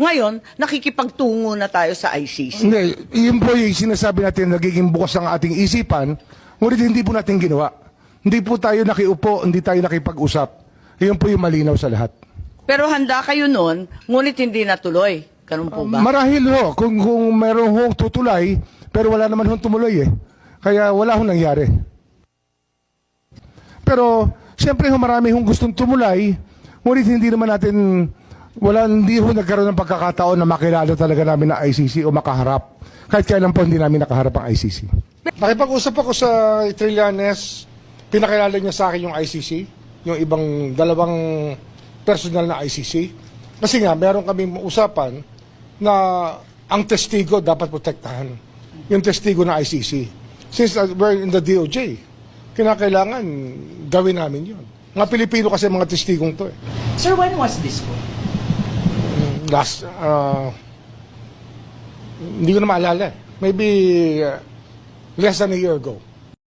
Ngayon, nakikipagtungo na tayo sa ICC. Hindi, yun po yung sinasabi natin, nagiging bukas ang ating isipan, ngunit hindi po natin ginawa. Hindi po tayo nakiupo, hindi tayo nakipag-usap. Yun po yung malinaw sa lahat. Pero handa kayo noon, ngunit hindi natuloy. Ganun po ba? Marahil ho, kung meron hong tutulay, pero wala naman hong tumuloy eh. Kaya wala hong nangyari. Pero, siyempre ho, marami hong gustong tumulay, ngunit hindi naman natin, hindi ho nagkaroon ng pagkakataon na makilala talaga namin na ICC o makaharap. Kahit kailan po hindi namin nakaharap ang ICC. Nakipag-usap ako sa Trillanes, pinakilala niya sa akin yung ICC, yung ibang dalawang personal na ICC. Kasi nga, meron kaming usapan na ang testigo dapat protektahan. Yung testigo na ICC. Since we're in the DOJ, kinakailangan gawin namin yun. Mga Pilipino kasi mga testigong to eh. Sir, when was this po? Hindi ko na maalala eh. Maybe less than a year ago.